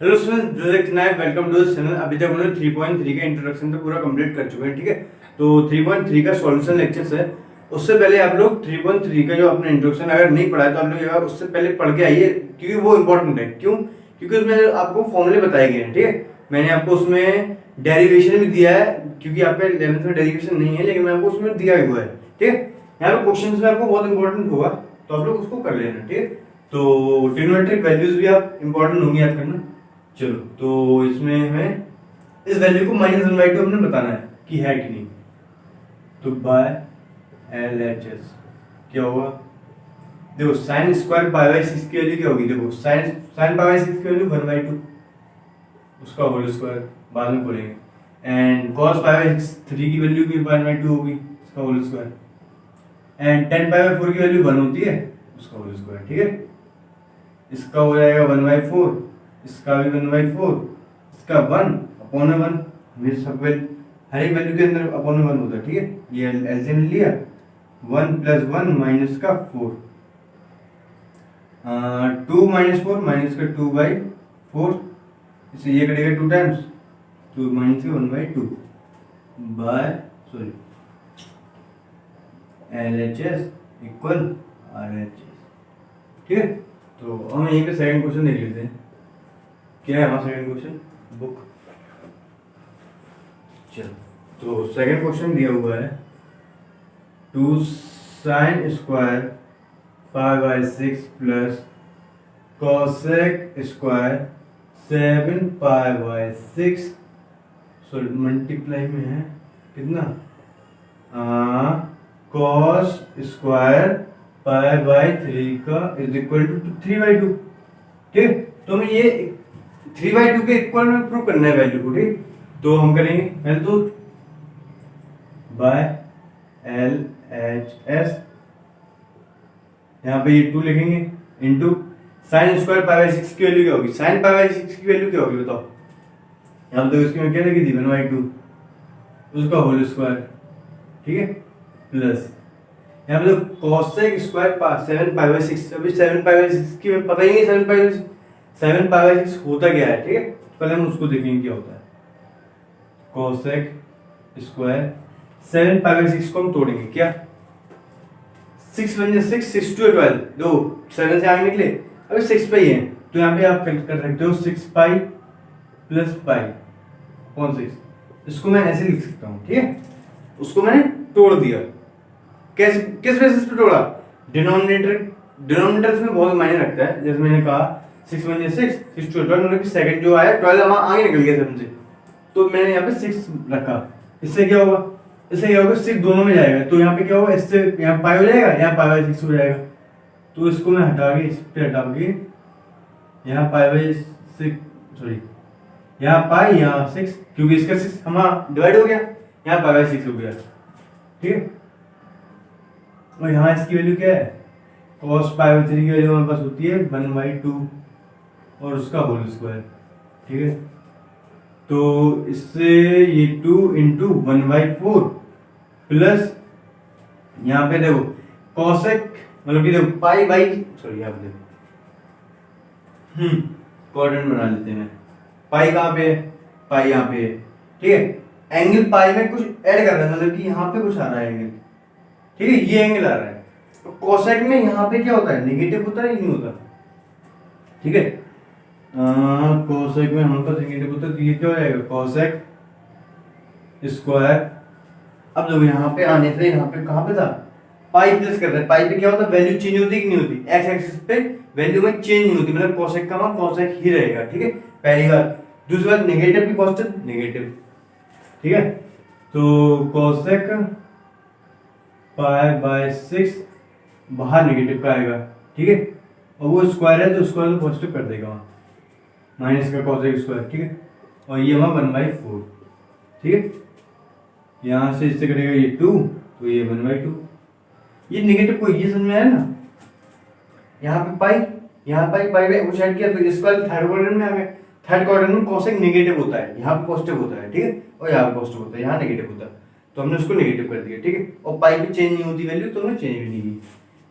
Hello students, this is night. Welcome to this channel. अभी तक हमने 3.3 का इंट्रोडक्शन तो पूरा कंप्लीट कर चुके हैं, ठीक है। तो 3.3 का सॉल्यूशन लेक्चर्स है। उससे पहले आप लोग 3.3 का जो अपना इंट्रोडक्शन अगर नहीं पढ़ा है तो आप लोग यार उससे पहले पढ़ के आइए, क्योंकि वो इंपॉर्टेंट है। क्यों? क्योंकि उसमें आपको फॉर्मूले बताए गए हैं, ठीक है। मैंने आपको उसमें डेरिवेशन भी दिया है, क्योंकि आपके 11th में डेरिवेशन नहीं है, लेकिन मैं आपको उसमें दिया हुआ है, ठीक है। यहाँ पे क्वेश्चन में आपको बहुत इंपॉर्टेंट होगा, तो आप लोग उसको कर लेना, ठीक है। तो ट्रिग्नोमेट्रिक वैल्यूज भी आप इंपॉर्टेंट होंगी याद करना। चलो, तो इसमें हमें इस वैल्यू को -1/2 हमने बताना है कि है कि नहीं। तो बाय LHS क्या होगा? देखो साइन स्क्वायर π/6 की वैल्यू क्या होगी? देखो साइन π/6 की वैल्यू 1/2, उसका होल स्क्वायर बाद में बोलेंगे। एंड cos π/6 3 की वैल्यू भी 1/2 होगी, उसका होल स्क्वायर। एंड tan π/4 की वैल्यू 1 होती है, उसका होल स्क्वायर, ठीक है। इसका हो जाएगा 1/4, इसका भी 1/4, इसका 1/1। हमें सब हर एक वैल्यू के अंदर अपॉन 1 होता है, ठीक है। ये एलसीएम लिया, 1 + 1 माइनस का 4, 2 - 4 माइनस का 2/4, इससे ये कटेगा 2 times, 2 - 1/2 by LHS equal RHS, ठीक है। तो हम यहीं पे सेकंड क्वेश्चन देख लेते हैं। क्या है हमारा सेकंड क्वेश्चन? बुक। चलो, तो सेकंड क्वेश्चन दिया हुआ है 2 sin square π/6 plus cosec square 7 π/6, sorry multiply में है कितना, cos स्क्वायर π/3 का इज इक्वल टू 3/2, ठीक है। तो हमें ये 3/2 के इक्वल में प्रूव करना है वैल्यू को, ठीक। तो हम करेंगे पहले तो बाय LHS, यहाँ पे ये 2 लिखेंगे इनटू साइन स्क्वायर π/6 की वैल्यू क्या होगी? साइन π/6 की वैल्यू क्या होगी बताओ? यहाँ तो इसकी मैं क्या लिखी थी 1/2, उसका होल स्क्वायर, ठीक है, प्लस यहाँ पे तो cosec स्क्वायर 7 π/6। अभी 7 π/6 की पता ही नहीं 7 π/6 होता क्या है, ठीक है। पहले हम उसको देखेंगे क्या होता है। cosec स्क्वायर 7 π/6 को हम तोड़ेंगे क्या, 6 × 6 6 × 12, दो 7 से आगे निकले, अभी 6 पाई है, तो यहाँ पे आप कर सकते हो 6 पाई प्लस पाई कौन 6, इसको मैं ऐसे लिख सकता हूँ, ठीक है। उसको मैंने तोड़ दिया, कैसे, किस बेसिस पे तोड़ा? डिनोमिनेटर में बहुत मायने रखता है। जैसे मैंने कहा 6 × 6 6 × 12, मतलब कि सेकंड जो आया 12 हमारा आगे निकल गया 7 से, तो मैंने यहाँ पे 6 रखा। इससे क्या होगा? इससे क्या होगा, 6 दोनों में जाएगा, तो यहाँ पे क्या होगा, इससे यहाँ पाई हो जाएगा, यहाँ π/6 हो जाएगा। तो इसको मैं हटा के इस पे हटा के यहाँ π/6, सॉरी यहाँ पाई, यहाँ 6, क्योंकि इसका 6 हमारा डिवाइड हो गया, यहाँ π/6 हो गया, ठीक है। और यहाँ इसकी वैल्यू क्या है? cos π/3 की वैल्यू हमारे पास होती है 1/2 और उसका होल स्क्वायर, ठीक है। तो इससे ये 2 × 1/4 प्लस यहाँ पे देखो cosec, मतलब कि देखो पाई बाई, सॉरी यहाँ पे देखो कोऑर्डिनेट बना लेते हैं। पाई कहाँ पे है? पाई यहाँ पे है, ठीक है। एंगल पाई में कुछ ऐड कर रहा है, मतलब कि यहाँ पे कुछ आ रहा है एंगल, ठीक है, ये एंगल आ रहा है। तो कोसेक में यहाँ पे क्या होता है, नेगेटिव होता है, नहीं होता, ठीक है। कोसेक में हमारे पास नेगेटिव होता है, तो ये क्या हो जाएगा, कोसेक स्क्वायर। अब देखो यहाँ पे आने से यहाँ पे कहाँ पे था, पाई प्लस कर रहे हैं, पाई पे क्या होता है, वैल्यू चेंज होती है कि नहीं होती? एक्स एक्सिस पे वैल्यू में चेंज नहीं होती, मतलब कोसेक का मान कोसेक ही रहेगा, ठीक है, पहली बात। दूसरी बात, नेगेटिव की पॉजिटिव नेगेटिव, ठीक है। तो कोसेक π/6 बाहर नेगेटिव का आएगा, ठीक है, और वो स्क्वायर है तो स्क्वायर को पॉजिटिव कर देगा वहाँ, माइनस का cosec स्क्वायर, ठीक है। और ये हमारा 1/4, ठीक है। यहाँ से इससे कटेगा ये 2, तो ये 1/2, ये नेगेटिव को ये समझ में आया ना। यहाँ पे पाई, यहाँ पाई पाई कुछ ऐड किया, तो इसका थर्ड क्वाड्रेंट में आ गया। थर्ड क्वाड्रेंट में cosec नेगेटिव होता है, यहाँ पे पॉजिटिव होता है, ठीक है, और यहाँ पे पॉजिटिव होता है, यहाँ नेगेटिव होता है, तो हमने उसको नेगेटिव कर दिया, ठीक है। और पाई पे चेंज नहीं होती वैल्यू, तो हमने चेंज भी नहीं की।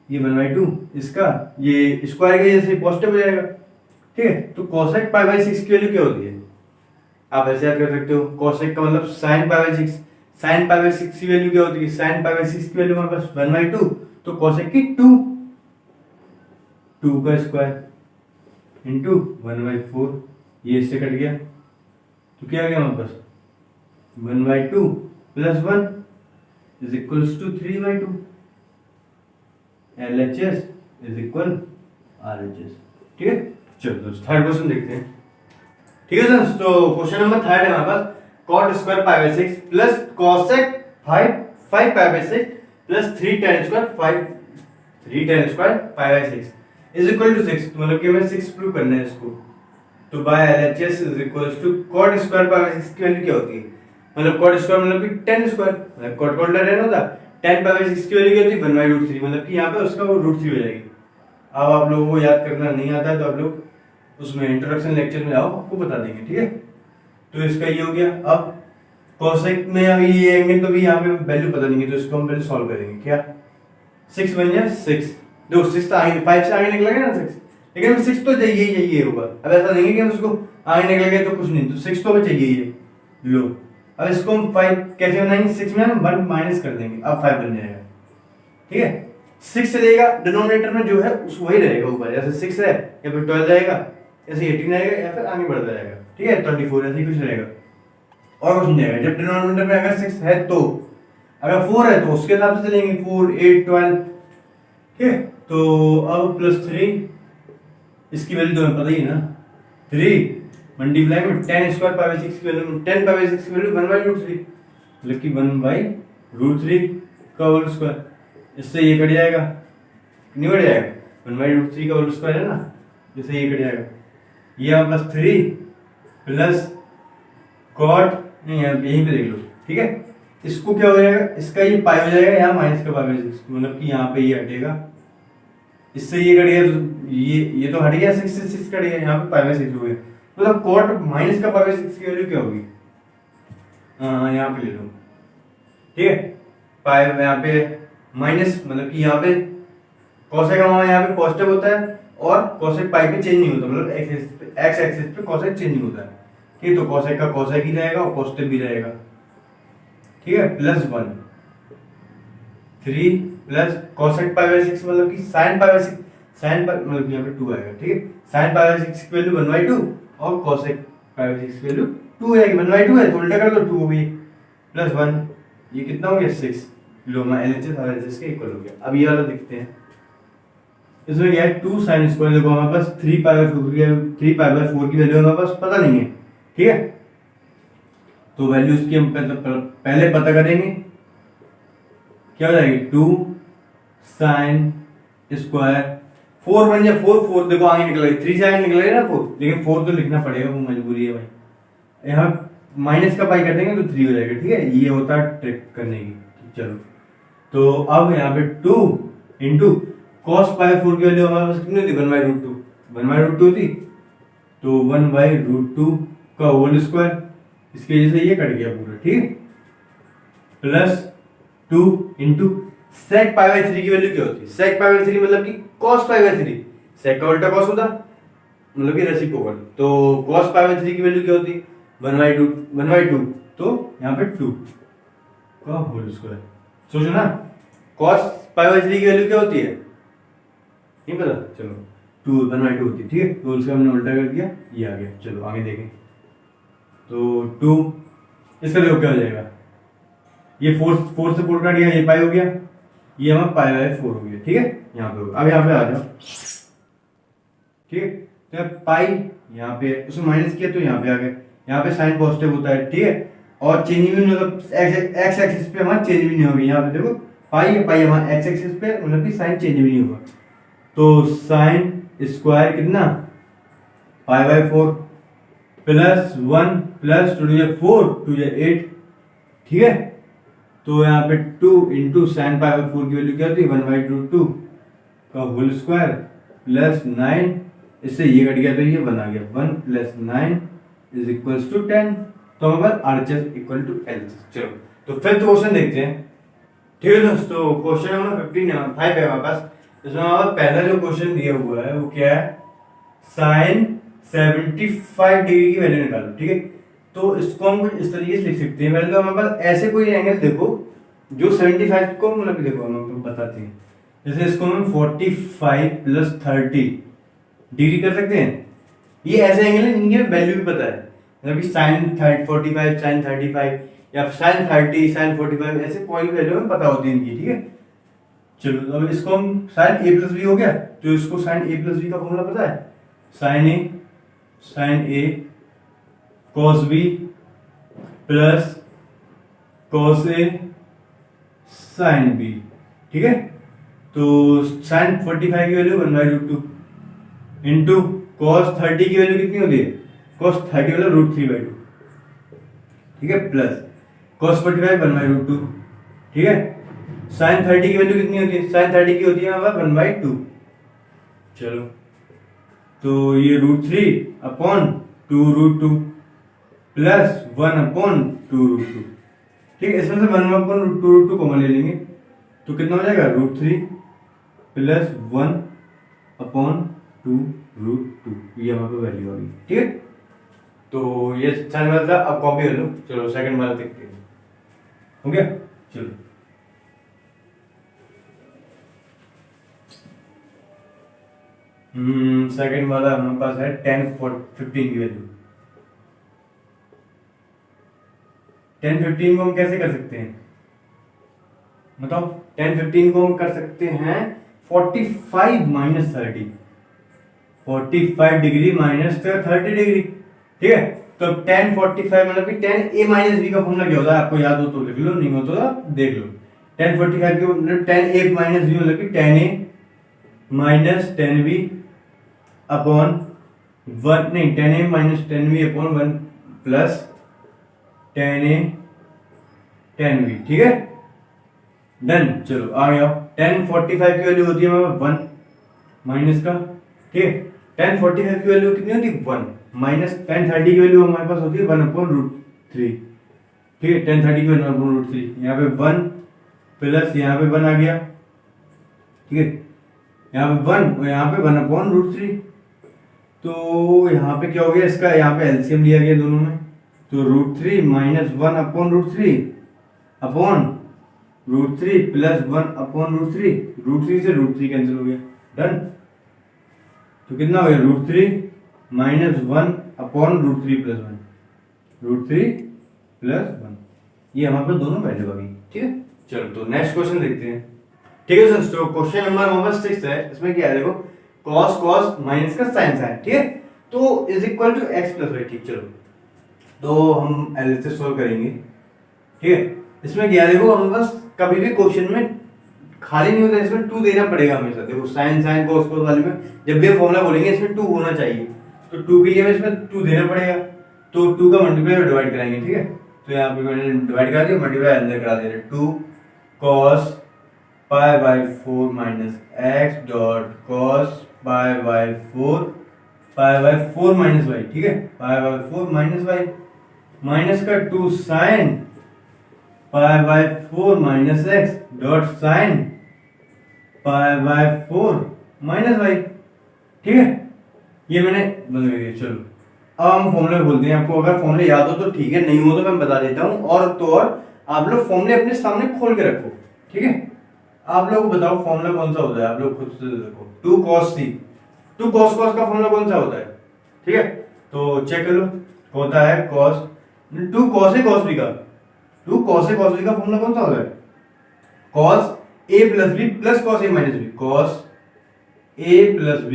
ये 1/2, इसका ये स्क्वायर के जैसे पॉजिटिव हो जाएगा, ठीक है। तो कोसेक पाई बाई 6 की वैल्यू क्या होती है, आप ऐसे याद कर सकते हो, कोसेक का मतलब sine pi by 6, sine pi by 6 की वैल्यू क्या होती है, साइन पाई बाई 6 की वैल्यू हमारे पास 1/2, तो कोसेक की 2 का स्क्वायर इंटू 1/4, ये इससे कट गया, तो क्या आ गया हमारे पास 1/2 plus 1 is equals to 3/2, LHS is equal RHS। ठीक है, चलो दोस्तों थर्ड क्वेश्चन देखते हैं। ठीक है सर, तो क्वेश्चन नंबर थर्ड है हमारे पास, cot square pi by 6 plus cosec 5 pi by 6 plus 3 tan square pi by 6 is equal to 6, मतलब कि हमें 6 प्रूव करना है इसको। तो by LHS is equal to cot square pi by 6 की वैल्यू क्या होती है, मतलब cot स्क्वायर मतलब कि tan स्क्वायर, मतलब cot का उल्टा tan होता, tan पाई बाई 6 की वैल्यू क्या होती है 1/√3, मतलब कि यहाँ पे उसका वो √3 हो जाएगी। अब आप लोगों को याद करना नहीं आता है तो आप लोग उसमें इंट्रोडक्शन लेक्चर में आओ, आपको बता देंगे। ठीक है, तो इसका ये हो गया। अब कोसेक में अभी ये एंगल तो भी यहाँ पे वैल्यू पता नहीं है, तो इसको हम पहले सॉल्व करेंगे। क्या 6 बन जाए 6, दो 6 तो आगे 5 से आगे निकलेगा ना 6, लेकिन 6 तो चाहिए होगा। अब ऐसा नहीं है कि हम उसको आगे निकल गए तो कुछ नहीं, तो 6 तो हमें चाहिए लो। अब इसको हम 5 कैसे बनाएंगे, 6 में हम 1 माइनस कर देंगे, अब 5 बन जाएगा। ठीक है, 6 से लेगा डिनोमिनेटर में जो है उस वही रहेगा ऊपर, जैसे 6 है या फिर 12 जाएगा, ऐसे 18 रहेगा या फिर आगे बढ़ता जाएगा। ठीक है, 24 ऐसे कुछ रहेगा और कुछ नहीं जाएगा। जब डिनोमिनेटर में अगर 6 है तो, अगर 4 है तो उसके हिसाब से चलेंगे 4 8 12। ठीक है, तो अब प्लस 3 इसकी वैल्यू तो हमें पता ही है ना, 3 मल्टीप्लाई में tan स्क्वायर पाई बाई 6 की वैल्यू, 10 पाई बाई 6 की वैल्यू 1/√3, मतलब कि 1/√3 का होल स्क्वायर, इससे ये कट जाएगा, नहीं कट जाएगा 1/√3 का होल स्क्वायर है ना, जैसे ये कट जाएगा, ये यहाँ प्लस 3 प्लस कॉट, नहीं यहीं पे देख लो। ठीक है, इसको क्या हो जाएगा, इसका ये पाई हो जाएगा, यहाँ माइनस का पाई बाई 6, मतलब कि यहाँ पे ये हटेगा, इससे ये कट गया, तो ये तो हट गया, 6 से 6 कट गया, यहाँ पे पाई बाई 6 हो गया, मतलब कॉट माइनस का पाई बाई 6 की वैल्यू क्या होगी, यहाँ पे ले लो। ठीक है, पाई यहाँ पे माइनस, मतलब कि यहाँ पे कोसेक का यहाँ पे पॉजिटिव होता है और कोसेक पाई पे चेंज नहीं होता, मतलब एक्स एक्सिस पे कोसेक चेंज नहीं होता है। ठीक, तो कोसेक का कोसेक ही रहेगा और पॉजिटिव भी रहेगा। ठीक है, plus 1 3 plus cosec pi by 6 मतलब कि sine pi by 6, sine pi मतलब यहाँ पे 2 आएगा। ठीक है, साइन पाई बाई 6 की वैल्यू 1/2 और कोसेक पाई बाई 6 की वैल्यू 2 है, 1/2 है तो उल्टा कर दो 2 हो गई, प्लस 1, ये कितना हो गया 6, लो LHS और LHS के इक्वल हो गया। अब ये वाला देखते हैं, इसमें क्या है 2 साइन स्क्वायर, देखो हमारे पास 3 पाई बाई 4 की वैल्यू हमारे पास पता नहीं है। ठीक है, तो वैल्यू इसकी हम पहले पता करेंगे, क्या हो जाएगी 2 साइन स्क्वायर 4 बन जाए 4 देखो आगे निकल गई, 3 से आगे निकल गया ना 4, लेकिन 4 तो लिखना पड़ेगा, वो मजबूरी है भाई। यहाँ माइनस का पाई कर देंगे तो 3 हो जाएगा। ठीक है, ये होता है ट्रिक करने की। चलो, तो अब यहाँ पे 2 इंटू cos पाई 4 की वैल्यू हमारे पास कितनी थी 1/√2 थी, तो 1/√2 का होल स्क्वायर, इसकी वजह से ये कट गया पूरा। ठीक है, plus 2 into sec pi by 3 की वैल्यू क्या होती है, sec पाई बाई 3 मतलब कि cos पाई बाई 3, sec का उल्टा cos होता, मतलब कि रेसिप्रोकल, तो cos पाई बाई 3 की वैल्यू क्या होती 1/2, तो यहाँ पे 2 का होल स्क्वायर। सोचो ना, cos पाई बाई 3 की वैल्यू क्या होती है, नहीं पता, चलो 1/2 होती है। ठीक है, तो उसका हमने उल्टा कर दिया, ये आ गया। चलो आगे देखें, तो 2 इसका देखो क्या हो जाएगा, ये 4 से 4 काट गया, ये पाई हो गया, ये हमारा पाई बाई 4 हो गया। ठीक है, यहाँ पे अब यहाँ पे आ जाओ। ठीक है, तो पाई यहाँ पे उसमें माइनस किया तो यहाँ पे आ गया, यहाँ पे साइन पॉजिटिव होता है। ठीक है, और चेंज भी नहीं होगा, एक्स एक्सिस पे हमारा चेंज भी नहीं होगी, यहाँ पे देखो पाई हमारा एक्स एक्सिस पे, मतलब कि साइन चेंज भी नहीं होगा, तो साइन स्क्वायर कितना पाई बाई 4 प्लस 1 प्लस 2 4 2 8। ठीक है, तो यहाँ पे 2 इंटू साइन पाई बाई 4 की वैल्यू क्या होती है 1/√2 का होल स्क्वायर प्लस 9, इससे ये कट गया तो ये 1 आ गया, 1 प्लस 9 इज इक्वल्स टू 10, तो हमारे पास RHS इक्वल टू LHS। चलो, तो फिफ्थ क्वेश्चन देखते हैं। ठीक है दोस्तों, क्वेश्चन नंबर 5 है हमारे पास। इसमें हमारा पहला जो क्वेश्चन दिया हुआ है वो क्या है, साइन 75 डिग्री की वैल्यू निकालो, ठीक है। तो इसको हम कुछ इस तरीके से लिख सकते हैं। पहले तो हमारे पास ऐसे कोई एंगल देखो जो 75 को मतलब देखो हम आपको बताते हैं। जैसे इसको हम 45 + 30 डिग्री कर सकते हैं। ये ऐसे एंगल है जिनकी वैल्यू भी पता है, मतलब कि sin 45 sin 35 या sin 30 sin 45 ऐसे कोई भी वैल्यू हमें पता होती है इनकी, ठीक है। चलो तो अब इसको हम sin a + b हो गया, तो इसको sin a + b का फॉर्मूला पता है, sin a cos b plus cos a sin b, ठीक है। तो sin 45 की वैल्यू 1/√2 इंटू cos 30 की वैल्यू कितनी होती है, cos 30 वाला √3/2, ठीक है, प्लस cos 45 1/√2, ठीक है। sin 30 की वैल्यू कितनी होती है, sin 30 की होती है हमारा 1/2। चलो तो ये √3/2√2 प्लस 1/2√2, ठीक है। इसमें से 1/2√2 कॉमन ले लेंगे तो कितना हो जाएगा, √3 प्लस 1/2√2, ये हमारे को वैल्यू आ गई, ठीक है। तो ये साइन वाला था, अब कॉपी कर लो। चलो सेकंड वाला देखते हैं, हो गया। चलो सेकंड वाला हमारे पास है 10 15 की वैल्यू। 10 15 को हम कैसे कर सकते हैं, बताओ। 10 15 को हम कर सकते हैं 45 - 30, 45 डिग्री माइनस 30 डिग्री, ठीक है। तो 10 45 मतलब कि 10 a - b का फॉर्मूला क्या होता है, आपको याद हो तो लिख लो, नहीं हो तो देख लो। 10 45 के मतलब 10 a - b मतलब कि 10 a - 10 b अपॉन 1, नहीं 10 a - 10 b upon 1 plus 10 a 10 b, ठीक है, डन। चलो आ गया। 10 45 की वैल्यू होती है हमारे 1 माइनस का, ठीक है। 10 45 की वैल्यू कितनी होती है, 1 माइनस 10 30 की वैल्यू हमारे पास होती है 1/√3, ठीक है। 10 30 की 1/√3, यहाँ पे 1 प्लस यहाँ पे 1 आ गया, ठीक है। यहाँ पे 1 और यहाँ पे 1/√3। तो यहाँ पे क्या हो गया, इसका यहाँ पे एलसीएम लिया गया दोनों में, तो √3 माइनस 1/√3 अपॉन √3 प्लस 1/√3, √3 से √3 कैंसिल हो गया, डन। तो कितना हो गया, √3 माइनस 1/√3 प्लस 1, √3 प्लस 1, ये हमारे पास दोनों वैल्यू आ गई, ठीक है। चलो तो नेक्स्ट क्वेश्चन देखते हैं, ठीक है सर। तो क्वेश्चन नंबर हमारे पास 6 है। इसमें क्या है देखो, cos cos माइनस का sin sin, ठीक है। तो is equal to x plus y, ठीक। चलो तो हम एलएचएस सॉल्व करेंगे, ठीक है। इसमें क्या है देखो, हमारे पास कभी भी क्वेश्चन में खाली नहीं होता, इसमें 2 देना पड़ेगा हमेशा। देखो sin sin cos cos वाले में जब भी फॉर्मूला बोलेंगे इसमें 2 होना चाहिए, तो 2 के लिए हमें इसमें 2 देना पड़ेगा। तो 2 का मल्टीप्लाई और डिवाइड कराएंगे, ठीक है। तो यहाँ पे मैंने डिवाइड करा दिया, मल्टीप्लाई अंदर करा दे रहे, 2 cos π/4 minus x dot cos π/4 π/4 minus y, ठीक है। π/4 माइनस y माइनस का 2 sin π/4 minus x dot sin π/4 minus y, ठीक है। ये मैंने बंद कर दिया। चलो अब हम फॉर्मूले बोलते हैं। आपको अगर फॉर्मूले याद हो तो ठीक है, नहीं हो तो मैं बता देता हूँ। और तो और आप लोग फॉर्मूले अपने सामने खोल के रखो, ठीक है। आप लोग बताओ फॉर्मूला कौन सा होता है, आप लोग खुद से देखो। 2 cos c, 2 cos cos का फॉर्मूला कौन सा होता है, ठीक है। तो चेक कर लो, होता है cos 2 cos a cos b का, 2 cos a cos b का फॉर्मूला कौन सा होता है, cos a plus b plus cos a minus b, cos a plus b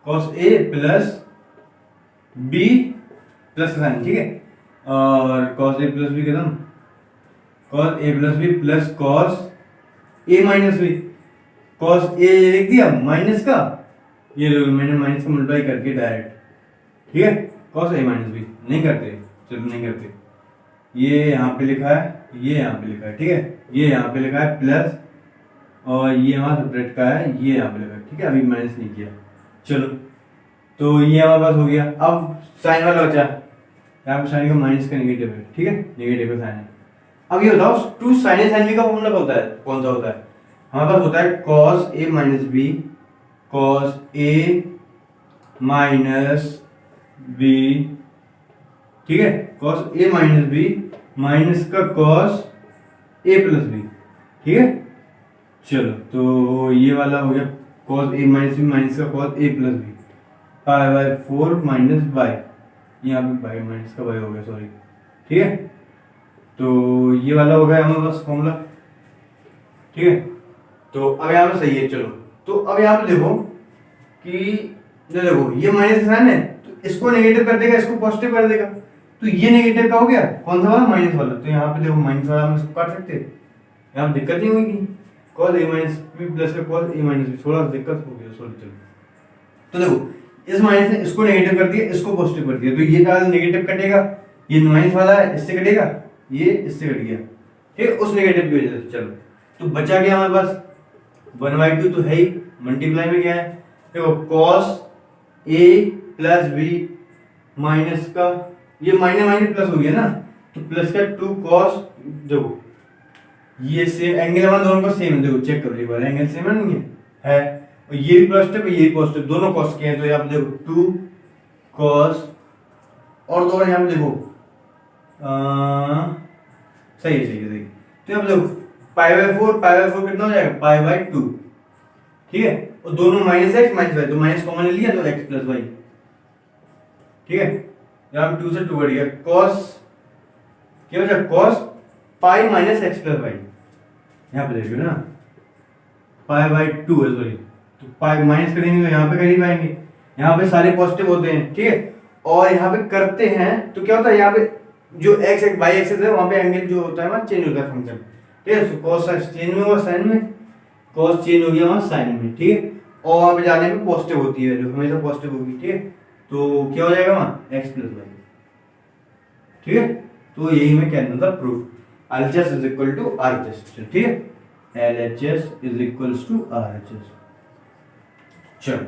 cos a plus b plus sign, ठीक है। और cos a प्लस b खत्म, cos a plus b plus cos a minus b, cos a लिख दिया minus का, ये मैंने minus का मल्टीप्लाई करके डायरेक्ट, ठीक है। cos a माइनस b नहीं करते, चलो नहीं करते। ये यहाँ पे लिखा है, ये यहाँ पे लिखा है, ठीक है। ये यहाँ पे लिखा है प्लस, और ये हमारा सेपरेट का है, ये यहाँ पे लिखा है, ठीक है। अभी माइनस नहीं किया। चलो तो ये हमारे पास हो गया। अब साइन वाला बचा, यहाँ पे साइन का माइनस का नेगेटिव है, ठीक है, नेगेटिव का साइन है। अब ये बताओ 2 sin a sin b का फॉर्मूला होता है कौन सा होता है, हमारे पास होता है cos a minus b cos a minus b, ठीक है, cos a minus b minus का कॉस ए प्लस बी, ठीक है। चलो तो ये वाला हो गया cos a minus b minus का cos a plus b, pi by 4 minus y, यहाँ पे बाई माइनस का बाई हो गया, सॉरी, ठीक है। तो ये वाला हो गया हमारे पास फॉर्मूला, ठीक है। तो अब यहाँ पे सही है। चलो तो अब यहाँ पे देखो कि जो देखो ये माइनस साइन है तो इसको नेगेटिव कर देगा, इसको पॉजिटिव कर देगा, तो ये नेगेटिव का हो गया, कौन सा वाला, माइनस वाला। तो यहाँ पे देखो माइनस वाला हम इसको काट सकते हैं, यहाँ पे दिक्कत नहीं होगी, cos a minus B plus का कॉस ए माइनस बी, थोड़ा दिक्कत हो गया, सॉरी। चलो तो देखो इस माइनस ने इसको नेगेटिव कर दिया, इसको पॉजिटिव कर दिया, तो ये वाला नेगेटिव कटेगा, ये माइनस वाला है इससे कटेगा, ये इससे कट गया, ठीक है, उस नेगेटिव की वजह से। चलो तो बचा क्या हमारे पास, 1/2 तो है ही, मल्टीप्लाई में क्या है, देखो cos a plus B minus का, ये माइनस माइनस प्लस हो गया ना, तो प्लस का 2 कॉस, देखो ये सेम एंगल हमारा दोनों का सेम है, देखो चेक करो एक बार, एंगल सेम है नहीं है, और ये भी पॉजिटिव है, ये भी पॉजिटिव, दोनों कॉस के हैं, तो यहाँ पे देखो 2 कॉस, और दोनों यहाँ पे देखो सही है, सही है, सही है। तो यहाँ पे देखो पाई बाय 4 कितना हो जाएगा, पाई बाय 2, ठीक है, और दोनों माइनस एक्स माइनस वाई, तो माइनस कॉमन ले लिया तो एक्स प्लस वाई, ठीक है। यहाँ पे 2 से 2 बढ़ गया, कॉस क्या बचा, cos pi minus x plus y, यहाँ पे देखिए ना पाई बाय 2 है, सॉरी, तो पाई माइनस करेंगे तो यहाँ पे कर ही पाएंगे, यहाँ पे सारे पॉजिटिव होते हैं, ठीक है। और यहाँ पे करते हैं तो क्या होता है, यहाँ पे जो एक्स एक्स बाई एक्सेस है वहाँ पे एंगल जो होता है वहाँ चेंज होता है फंक्शन, ठीक है। कॉस चेंज में हुआ साइन में, कॉस चेंज हो गया वहाँ साइन में, ठीक है, और वहाँ पे जाने में पॉजिटिव होती है वैल्यू, हमेशा पॉजिटिव होगी, ठीक है। तो क्या हो जाएगा वहाँ एक्स प्लस वाई, ठीक है। तो यही मैं कहना था proof, LHS is equal to RHS, ठीक है, LHS is equal to RHS। चलो